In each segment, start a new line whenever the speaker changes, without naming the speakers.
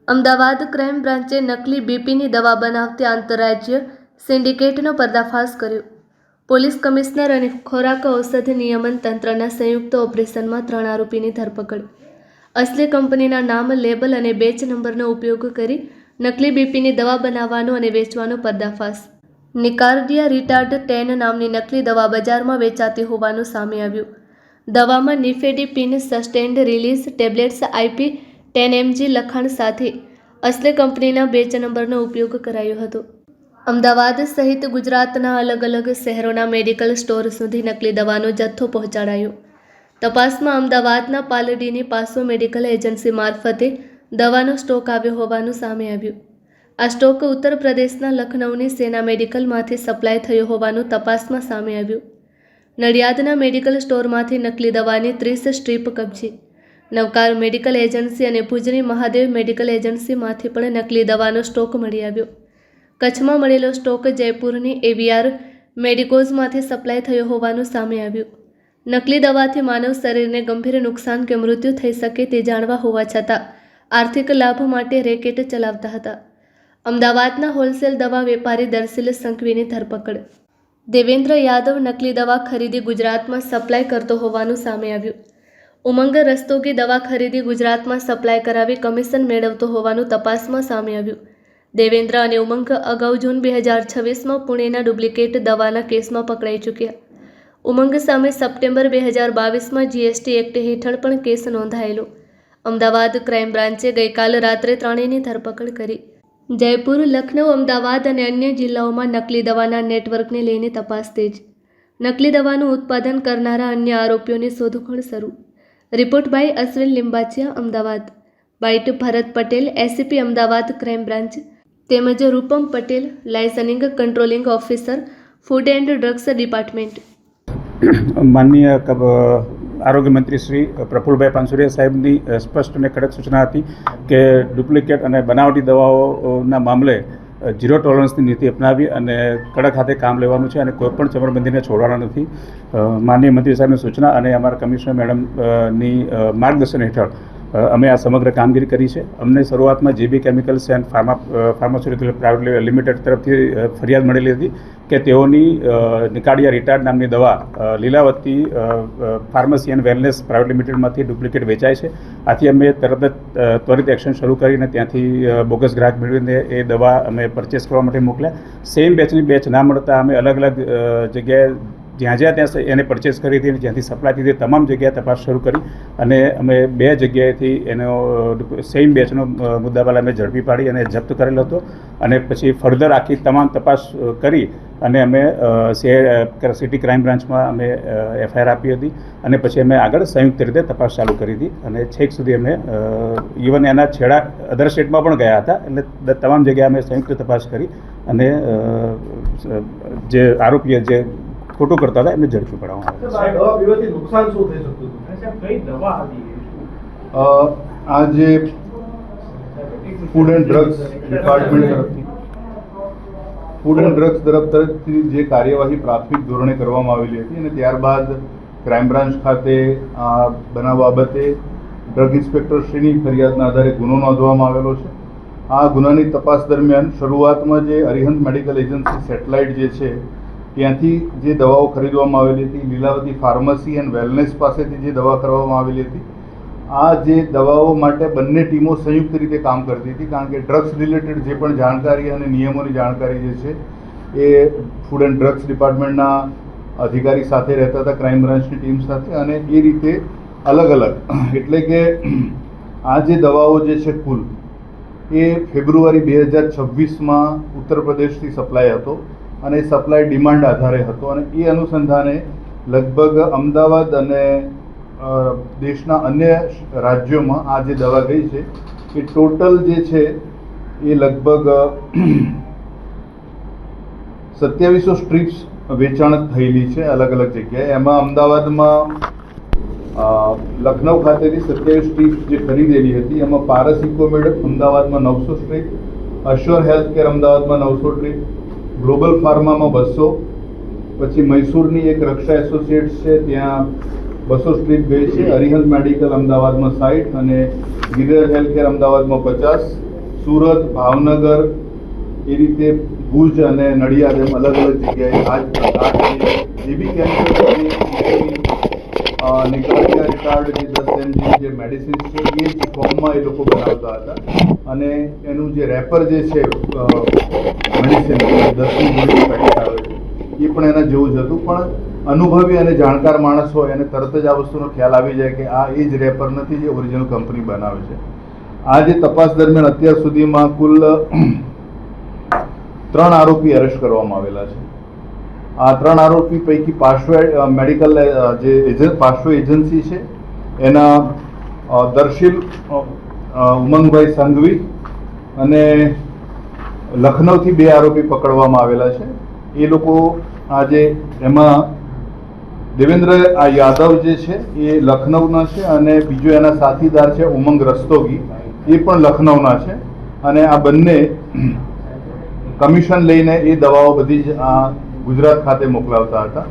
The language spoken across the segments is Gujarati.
અમદાવાદ ક્રાઇમ બ્રાન્ચે નકલી બીપીની દવા બનાવતી આંતરરાજ્ય સિન્ડિકેટનો પર્દાફાશ કર્યો. પોલીસ કમિશનર અને ખોરાક ઔષધ નિયમન તંત્રના સંયુક્ત ઓપરેશનમાં 3 આરોપીની ધરપકડ. અસલી કંપનીના નામ, લેબલ અને બેચ નંબરનો ઉપયોગ કરી નકલી બીપીની દવા બનાવવાનો અને વેચવાનો પર્દાફાશ. નિકાર્ડિયા રિટાર્ડ 10 નામની નકલી દવા બજારમાં વેચાતી હોવાનું સામે આવ્યું. દવામાં નિફેડિપિન સસ્ટેન્ડ રિલીઝ ટેબ્લેટ્સ IP10 mg લખાણ સાથે અસલી કંપનીના બેચ નંબરનો ઉપયોગ કરાયો હતો. અમદાવાદ સહિત ગુજરાતના અલગ અલગ શહેરોના મેડિકલ સ્ટોર સુધી નકલી દવાનો જથ્થો પહોંચાડાયો. તપાસમાં અમદાવાદના પાલડીની પાસો મેડિકલ એજન્સી મારફતે દવાનો સ્ટોક આવ્યો હોવાનું સામે આવ્યું. આ સ્ટોક ઉત્તર પ્રદેશના લખનૌની સેના મેડિકલમાંથી સપ્લાય થયો હોવાનું તપાસમાં સામે આવ્યું. નડિયાદના મેડિકલ સ્ટોરમાંથી નકલી દવાની 30 સ્ટ્રીપ કબજે. નવકાર મેડિકલ એજન્સી અને ભુજની મહાદેવ મેડિકલ એજન્સીમાંથી પણ નકલી દવાનો સ્ટોક મળી આવ્યો. કચ્છમાં મળેલો સ્ટોક જયપુરની AVR મેડિકોઝમાંથી સપ્લાય થયો હોવાનું સામે આવ્યું. નકલી દવાથી માનવ શરીરને ગંભીર નુકસાન કે મૃત્યુ થઈ શકે તે જાણવા હોવા છતાં આર્થિક લાભ માટે રેકેટ ચલાવતા હતા. અમદાવાદના હોલસેલ દવા વેપારી દર્શીલ સંઘવીની ધરપકડ. દેવેન્દ્ર યાદવ નકલી દવા ખરીદી ગુજરાતમાં સપ્લાય કરતો હોવાનું સામે આવ્યું. ઉમંગ રસ્તોગી દવા ખરીદી ગુજરાતમાં સપ્લાય કરાવી કમિશન મેળવતો હોવાનું તપાસમાં સામે આવ્યું. દેવેન્દ્ર અને ઉમંગ અગાઉ જૂન 2026માં પુણેના ડુપ્લિકેટ દવાના કેસમાં પકડાઈ ચૂક્યા. ઉમંગ સામે સપ્ટેમ્બર 2022માં GST એક્ટ હેઠળ પણ કેસ નોંધાયેલો. અમદાવાદ ક્રાઇમ બ્રાન્ચે ગઈકાલ રાત્રે ત્રણેયની ધરપકડ કરી. જયપુર, લખનૌ, અમદાવાદ અને અન્ય જિલ્લાઓમાં નકલી દવાના નેટવર્કને લઈને તપાસ તેજ. નકલી દવાનું ઉત્પાદન કરનારા અન્ય આરોપીઓની શોધખોળ શરૂ. Report by Ashwin Limbachiya, Ahmedabad. Bite Bharat Patel, SCP Ahmedabad crime branch, તેમજ Rupam Patel, liaisoning controlling officer, food and drugs department.
માનનીય આરોગ્ય મંત્રી શ્રી પ્રફુલભાઈ પાનસુરિયા સાહેબની સ્પષ્ટ અને કડક સૂચના હતી કે ડુપ્લિકેટ અને બનાવટી દવાઓના મામલે ઝીરો ટોલરન્સની નીતિ અપનાવી અને કડક હાથે કામ લેવાનું છે અને કોઈપણ ચમરબંધીને છોડવાના નથી. માનનીય મંત્રી સાહેબની સૂચના અને અમારા કમિશનર મેડમની માર્ગદર્શન હેઠળ અમે આ સમગ્ર કામગીરી કરી છે. અમને શરૂઆતમાં JB chemicals and pharmaceutical private limited તરફથી ફરિયાદ મળેલી હતી કે તેઓની નિકાડિયા રિટાર્ડ નામની દવા Lilavati pharmacy and wellness private લિમિટેડમાંથી ડુપ્લિકેટ વેચાય છે. આથી અમે તરત જ ત્વરિત એક્શન શરૂ કરીને ત્યાંથી બોગસ ગ્રાહક મેળવીને એ દવા અમે પરચેસ કરવા માટે મોકલ્યા. સેમ બેચની બેચ ના મળતા અમે અલગ અલગ જગ્યાએ જ્યાં એને પરચેસ કરી હતી અને જ્યાંથી સપ્લાય થઈ હતી તમામ જગ્યાએ તપાસ શરૂ કરી અને અમે 2 જગ્યાએથી એનો સેમ બેચનો મુદ્દામાલ અમે ઝડપી પાડી અને જપ્ત કરેલો હતો. અને પછી ફર્ધર આખી તમામ તપાસ કરી અને અમે સિટી ક્રાઇમ બ્રાન્ચમાં અમે FIR આપી હતી અને પછી અમે આગળ સંયુક્ત રીતે તપાસ ચાલુ કરી હતી અને છેક સુધી અમે ઇવન એના છેડા અધર સ્ટેટમાં પણ ગયા હતા. એટલે તમામ જગ્યાએ અમે સંયુક્ત તપાસ કરી અને જે આરોપીઓ જે ખોટું કરતા હતા એમને ઝડપી
પડાવવામાં. આ જે ફૂડ એન્ડ ડ્રગ્સ ડિપાર્ટમેન્ટ તરફથી જે કાર્યવાહી પ્રાથમિક ધોરણે કરવામાં આવેલી હતી અને ત્યારબાદ ક્રાઇમ બ્રાન્ચ ખાતે આ બનાવ બાબતે ડ્રગ ઇન્સ્પેક્ટર શ્રીની ફરિયાદના આધારે ગુનો નોંધવામાં આવેલો છે. આ ગુનાની તપાસ દરમિયાન શરૂઆતમાં જે અરિહંત મેડિકલ એજન્સી સેટેલાઇટ જે છે ત્યાંથી જે દવાઓ ખરીદવામાં આવેલી હતી, લીલાવતી ફાર્મસી એન્ડ વેલનેસ પાસેથી જે દવા કરવામાં આવેલી હતી, આ જે દવાઓ માટે બંને ટીમો સંયુક્ત રીતે કામ કરતી હતી. કારણ કે ડ્રગ્સ રિલેટેડ જે પણ જાણકારી અને નિયમોની જાણકારી જે છે એ ફૂડ એન્ડ ડ્રગ્સ ડિપાર્ટમેન્ટના અધિકારી સાથે રહેતા હતા, ક્રાઇમ બ્રાન્ચની ટીમ સાથે, અને એ રીતે અલગ અલગ એટલે કે આ જે દવાઓ જે છે કુલ એ ફેબ્રુઆરી 2026માં ઉત્તર પ્રદેશથી સપ્લાય હતો અને સપ્લાય ડિમાન્ડ આધારે હતો અને એ અનુસંધાને લગભગ અમદાવાદ અને દેશના અન્ય રાજ્યોમાં આ જે દવા ગઈ છે એ ટોટલ જે છે એ લગભગ 2700 સ્ટ્રીપ્સ વેચાણ થયેલી છે અલગ અલગ જગ્યાએ. એમાં અમદાવાદમાં લખનૌ ખાતેથી 27 સ્ટ્રીપ્સ જે ખરીદેલી હતી એમાં પારસ ઇકોમેડ અમદાવાદમાં 900 સ્ટ્રીપ, અશ્યોર હેલ્થ કેર અમદાવાદમાં 900 સ્ટ્રીપ, ગ્લોબલ ફાર્મામાં 200, પછી મૈસૂરની એક રક્ષા એસોસિએટ્સ છે ત્યાં 200 સ્ટ્રીપ ગઈ છે, અરિહંત મેડિકલ અમદાવાદમાં 60 અને ગિરિરાજ હેલ્થકેર અમદાવાદમાં 50, સુરત, ભાવનગર, એ રીતે ભુજ અને નડિયાદ એમ અલગ અલગ જગ્યાએ જે બી કેમિકલ નિકલતા રિટાર્ડ જે 10 mg જે મેડિસિન્સ છે એ જ ફોર્મમાં એ લોકો બનાવતા હતા અને એનું જે રેપર જે છે મેડિસિન 10ની ગોળીનું પેકેટ આવે છે એ પણ એના જેવું જ હતું. પણ અનુભવી અને જાણકાર માણસ હોય અને તરત જ આ વસ્તુનો ખ્યાલ આવી જાય કે આ એ જ રેપર નથી જે ઓરિજિનલ કંપની બનાવે છે. આ જે તપાસ દરમિયાન અત્યાર સુધીમાં કુલ 3 આરોપી અરેસ્ટ કરવામાં આવેલા છે. આ 3 આરોપી પૈકી પાર્શ્વ મેડિકલ જે પાર્શ્વ એજન્સી છે એના દર્શિલ ઉમંગભાઈ સંઘવી અને લખનૌથી 2 આરોપી પકડવામાં આવેલા છે. એ લોકો આજે એમાં દેવેન્દ્ર યાદવ જે છે એ લખનૌના છે અને બીજો એના સાથીદાર છે ઉમંગ રસ્તોગી, એ પણ લખનૌના છે અને આ બંને કમિશન લઈને એ દવાઓ બધી જ ગુજરાત ખાતે મોકલાવતા હતા.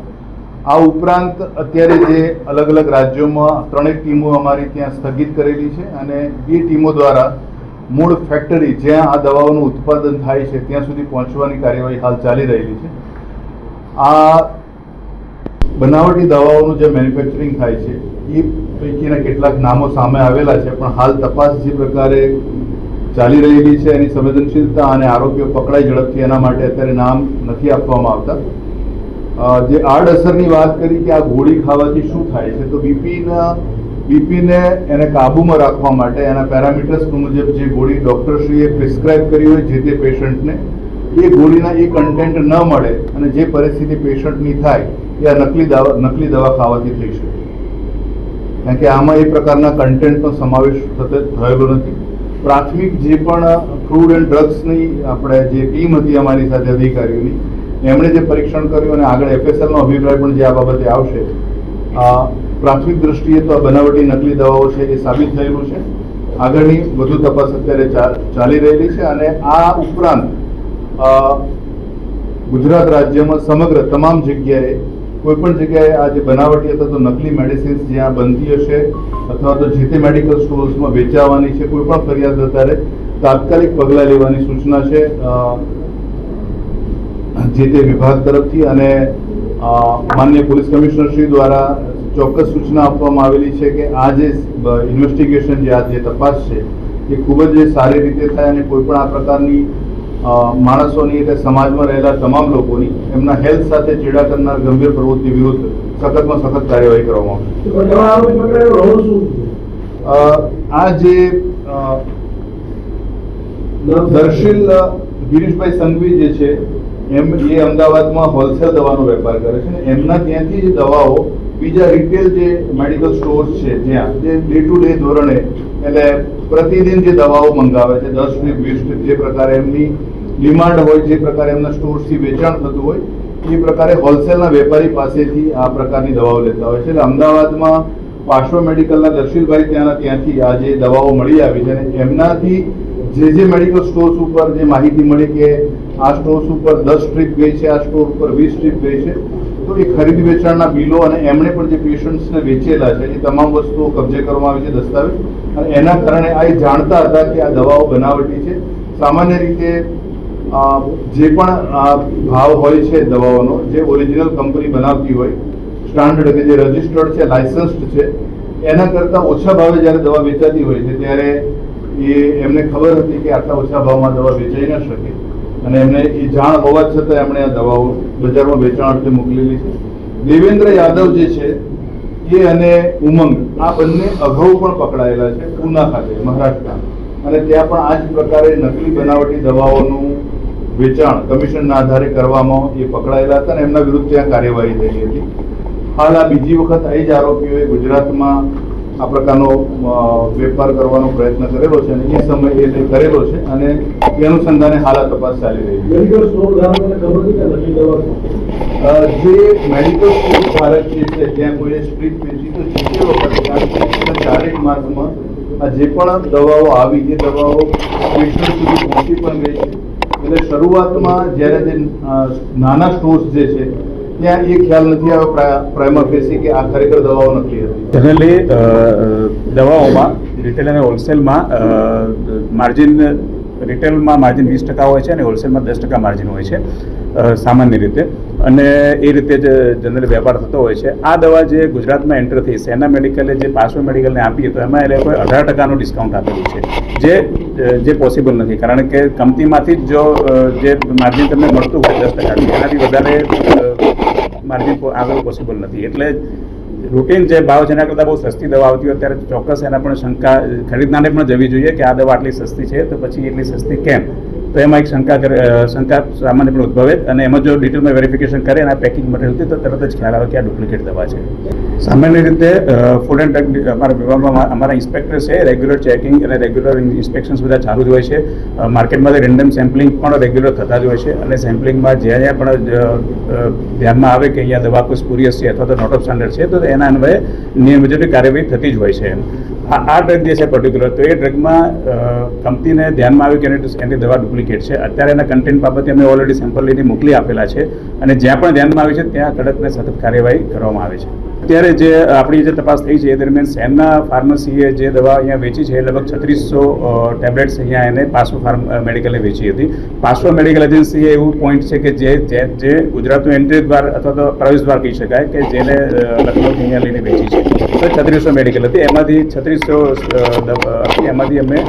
આ ઉપરાંત અત્યારે જે અલગ અલગ રાજ્યોમાં 3 ટીમો અમારી ત્યાં સ્થગિત કરેલી છે અને એ ટીમો દ્વારા મૂળ ફેક્ટરી જ્યાં આ દવાઓનું ઉત્પાદન થાય છે ત્યાં સુધી પહોંચવાની કાર્યવાહી હાલ ચાલી રહેલી છે. આ બનાવટી દવાઓનું જે મેન્યુફેક્ચરિંગ થાય છે એ પૈકીના કેટલાક નામો સામે આવેલા છે, પણ હાલ તપાસ જે પ્રકારે ચાલી રહેલી છે એની સંવેદનશીલતા અને આરોપીઓ પકડાય ઝડપથી એના માટે અત્યારે નામ નથી આપવામાં આવતા. જે આડઅસરની વાત કરી કે આ ગોળી ખાવાથી શું થાય છે, તો બીપીને એને કાબૂમાં રાખવા માટે એના પેરામીટર્સ મુજબ જે ગોળી ડૉક્ટરશ્રીએ પ્રિસ્ક્રાઇબ કરી હોય જે તે પેશન્ટને એ ગોળીના એ કન્ટેન્ટ ન મળે અને જે પરિસ્થિતિ પેશન્ટની થાય એ આ નકલી દવા ખાવાથી થઈ શકે. કારણ કે આમાં એ પ્રકારના કન્ટેન્ટનો સમાવેશ થયેલો નથી. પ્રાથમિક જે પણ ફૂડ એન્ડ ડ્રગ્સની આપણે જે ટીમ હતી અમારી સાથે અધિકારીઓની, એમણે જે પરીક્ષણ કર્યું અને આગળ FSLનો અભિપ્રાય પણ જે આ બાબતે આવશે, પ્રાથમિક દ્રષ્ટિએ તો આ બનાવટી નકલી દવાઓ છે એ સાબિત થયેલું છે. આગળની વધુ તપાસ અત્યારે ચાલી રહેલી છે અને આ ઉપરાંત ગુજરાત રાજ્યમાં સમગ્ર તમામ જગ્યાએ કોઈ પણ જગ્યાએ આ જે બનાવટી અથવા તો નકલી મેડિસિન્સ જ્યાં બનતી હશે અથવા તો જે તે મેડિકલ સ્ટોર્સમાં વેચાવાની છે, કોઈ પણ ફરિયાદ અત્યારે તાત્કાલિક પગલાં લેવાની સૂચના છે જે તે વિભાગ તરફથી અને માનનીય પોલીસ કમિશનર શ્રી દ્વારા ચોક્કસ સૂચના આપવામાં આવેલી છે કે આ જે ઇન્વેસ્ટિગેશન જે તપાસ છે એ ખૂબ જ સારી રીતે થાય અને કોઈ પણ આ પ્રકારની માણસોની એટલે સમાજમાં રહેલા તમામ લોકોની એમના હેલ્થ સાથે ચેડા કરનાર ગંભીર પ્રવૃત્તિ વિરુદ્ધ સખતમાં સખત કાર્યવાહી કરવામાં આવશે. આ જે દર્શિલ ગિરીશભાઈ સંઘવી જે છે એ અમદાવાદમાં હોલસેલ દવાનો વેપાર કરે છે. એમના ત્યાંથી જ દવાઓ બીજા રિટેલ જે મેડિકલ સ્ટોર્સ છે જ્યાં જે ડે ટુ ડે ધોરણે એટલે પ્રતિદિન જે દવાઓ મંગાવે છે 10 થી 20 જે પ્રકારે એમની ડિમાન્ડ હોય, જે પ્રકારે એમના સ્ટોર્સથી વેચાણ થતું હોય એ પ્રકારે હોલસેલના વેપારી પાસેથી આ પ્રકારની દવાઓ લેતા હોય છે. એટલે અમદાવાદમાં પાર્શ્વ મેડિકલના દર્શિલભાઈ ત્યાંથી આ જે દવાઓ મળી આવી છે અને એમનાથી જે મેડિકલ સ્ટોર્સ ઉપર જે માહિતી મળી કે આ સ્ટોર્સ ઉપર 10 સ્ટ્રીપ ગઈ છે, આ સ્ટોર ઉપર 20 સ્ટ્રીપ ગઈ છે, તો એ ખરીદી વેચાણના બિલો અને એમણે પણ જે પેશન્ટ્સને વેચેલા છે એ તમામ વસ્તુઓ કબજે કરવામાં આવી છે, દસ્તાવેજ, અને એના કારણે આ જાણતા હતા કે આ દવાઓ બનાવટી છે. સામાન્ય રીતે જે પણ ભાવ હોય છે દવાઓનો, જે ઓરિજિનલ કંપની બનાવતી હોય સ્ટાન્ડર્ડ કે જે રજિસ્ટર્ડ છે, લાયસન્સ્ડ છે, એના કરતાં ઓછા ભાવે જ્યારે દવા વેચાતી હોય છે ત્યારે એમને ખબર હતી કે આટલા ઓછા ભાવમાં દવા વેચાઈ ન શકે અને એમને એ જાણ હોવા છતાં એમણે આ દવાઓ બજારમાં વેચાણ અર્થે મોકલેલી છે. દેવેન્દ્ર યાદવ જે છે એ અને ઉમંગ આ બંને અગાઉ પણ પકડાયેલા છે પૂના ખાતે, મહારાષ્ટ્ર, અને ત્યાં પણ આ જ પ્રકારે નકલી બનાવટી દવાઓનું વેચાણ કમિશનના આધારે કરવામાં એ પકડાયેલા હતા અને એમના વિરુદ્ધ ત્યાં કાર્યવાહી થયેલી હતી. હાલ આ બીજી વખત એ જ આરોપીઓએ ગુજરાતમાં આ પ્રકારનો વેપાર કરવાનો પ્રયત્ન કરેલો છે અને એ સમય એ કરેલો છે અને એ અનુસંધાને હાલ આ તપાસ ચાલી રહી છે. જે મેડિકલ સ્ટોર ધારક જે છે ત્યાં કોઈએ સ્ટ્રીટ વેચી તો જે વખતે 4 માસમાં આ જે પણ દવાઓ આવી એ દવાઓ પેશન્ટ સુધી પહોંચી પણ ગઈ છે. એટલે શરૂઆતમાં જ્યારે જે નાના સ્ટોર્સ જે છે ત્યાં એ ખ્યાલ નથી આવ્યો પ્રાઇમા ફેસી કે આ ખરેખર દવાઓ નકલી હતી.
જનરલી દવાઓમાં રિટેલ અને હોલસેલમાં માર્જિન રિટેલમાં માર્જિન 20% હોય છે અને હોલસેલમાં 10% માર્જિન હોય છે સામાન્ય રીતે, અને એ રીતે જ જનરલ વેપાર થતો હોય છે. આ દવા જે ગુજરાતમાં એન્ટર થઈ સેના મેડિકલે જે પાર્શ્વ મેડિકલને આપી તો એમાં એ લોકોએ 18%નું ડિસ્કાઉન્ટ આપેલું છે, જે પોસિબલ નથી, કારણ કે કંપનીમાંથી જ જો જે માર્જિન તમને મળતું હોય 10%, એનાથી વધારે માર્જિન આગળ પોસિબલ નથી. એટલે રૂટીન જે ભાવ છે એના કરતાં બહુ સસ્તી દવા આવતી હોય ત્યારે ચોક્કસ એના પણ શંકા ખરીદનારને પણ જવી જોઈએ કે આ દવા આટલી સસ્તી છે તો પછી એટલી સસ્તી કેમ, તો એમાં એક શંકા સામાન્યપણે ઉદ્ભવે, અને એમાં જો ડિટેલમાં વેરિફિકેશન કરે અને પેકિંગ મટીરિયલથી તો તરત જ ખ્યાલ આવે કે આ ડુપ્લિકેટ દવા છે. સામાન્ય રીતે ફૂડ એન્ડ ડ્રગ અમારા વિભાગમાં અમારા ઇન્સ્પેક્ટર છે, રેગ્યુલર ચેકિંગ અને રેગ્યુલર ઇન્સ્પેક્શન્સ બધા ચાલુ જ હોય છે. માર્કેટમાં રેન્ડમ સેમ્પલિંગ પણ રેગ્યુલર થતા જ હોય છે, અને સેમ્પલિંગમાં જ્યાં પણ ધ્યાનમાં આવે કે અહીંયા દવા કોઈ સ્પુરિયસ છે અથવા તો નોટ ઓફ સ્ટાન્ડર્ડ છે તો એના અન્વયે નિયમ મુજબની કાર્યવાહી થતી જ હોય છે. આ ડ્રગ જે છે પર્ટિક્યુલર, તો એ ડ્રગમાં કંપનીને ધ્યાનમાં આવ્યું કે એની દવા ડુપ્લિકેટ છે. અત્યારે એના કન્ટેન્ટ બાબતે અમે ઓલરેડી સેમ્પલ લઈને મોકલી આપેલા છે, અને જ્યાં પણ ધ્યાનમાં આવ્યું છે ત્યાં કડક ને સખત કાર્યવાહી કરવામાં આવે છે. અત્યારે જે આપણી જે તપાસ થઈ છે એ દરમિયાન સેનના ફાર્મસીએ જે દવા અહીંયા વેચી છે એ લગભગ 3600 ટેબ્લેટ્સ અહીંયા એને પાર્શ્વ મેડિકલે વેચી હતી. પાર્શ્વ મેડિકલ એજન્સીએ એવું પોઈન્ટ છે કે જે ગુજરાતનું એન્ટ્રી દ્વાર અથવા તો પ્રવેશ દ્વાર કહી શકાય કે જેને લખનૌથી અહીંયા લઈને વેચી છે, તો 3600 મેડિકલ હતી. એમાંથી 3600 એમાંથી અમે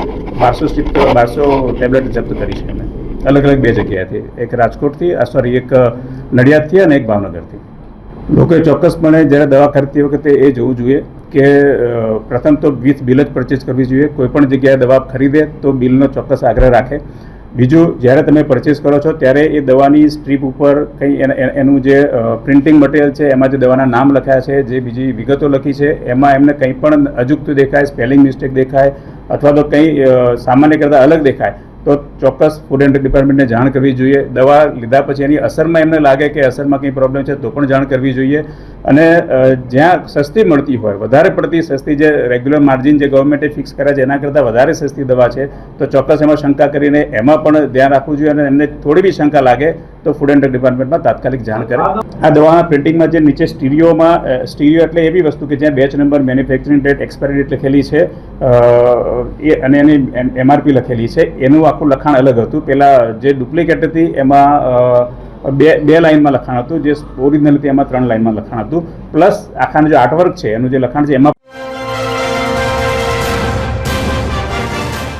1200 ટેબ્લેટ જપ્ત કરી છે. અમે અલગ અલગ 2 જગ્યાએથી, એક રાજકોટથી એક નડિયાદથી અને એક ભાવનગરથી. લોકોએ ચોક્કસપણે જ્યારે દવા ખરીદતી વખતે એ જોવું જોઈએ કે પ્રથમ તો વિથ બિલ જ પરચેસ કરવી જોઈએ. કોઈપણ જગ્યાએ દવા ખરીદે તો બિલનો ચોક્કસ આગ્રહ રાખે. બીજું, જ્યારે તમે પરચેસ કરો છો ત્યારે એ દવાની સ્ટ્રીપ ઉપર કંઈ એનું જે પ્રિન્ટિંગ મટીરિયલ છે એમાં જે દવાના નામ લખ્યા છે, જે બીજી વિગતો લખી છે, એમાં એમને કંઈ પણ અજુગતું દેખાય, સ્પેલિંગ મિસ્ટેક દેખાય અથવા તો કંઈ સામાન્ય કરતાં અલગ દેખાય તો ચોક્કસ ફૂડ એન્ડ ડ્રગ ડિપાર્ટમેન્ટને જાણ કરવી જોઈએ. દવા લીધા પછી એની અસરમાં એમને લાગે કે અસરમાં કંઈ પ્રોબ્લેમ છે તો પણ જાણ કરવી જોઈએ. અને જ્યાં સસ્તી મળતી હોય, વધારે પડતી સસ્તી, જે રેગ્યુલર માર્જિન જે ગવર્મેન્ટે ફિક્સ કર્યા છે એના કરતાં વધારે સસ્તી દવા છે તો ચોક્કસ એમાં શંકા કરીને એમાં પણ ધ્યાન રાખવું જોઈએ, અને એમને થોડી બી શંકા લાગે તો ફૂડ એન્ડ ડ્રગ ડિપાર્ટમેન્ટમાં તાત્કાલિક જાણ કરે. આ દવાના પ્રિન્ટિંગમાં જે નીચે સ્ટીરિયો એટલે એવી વસ્તુ કે જ્યાં batch number, manufacturing date, expiry date લખેલી છે અને એની MRP લખેલી છે, એનું આખું લખાણ અલગ હતું. પહેલાં જે ડુપ્લિકેટ હતી એમાં બે લાઇનમાં લખાણ હતું, જે ઓરિજિનલ હતી એમાં 3 લાઇનમાં લખાણ હતું, પ્લસ આખાનું જે આર્ટવર્ક છે એનું જે લખાણ છે એમાં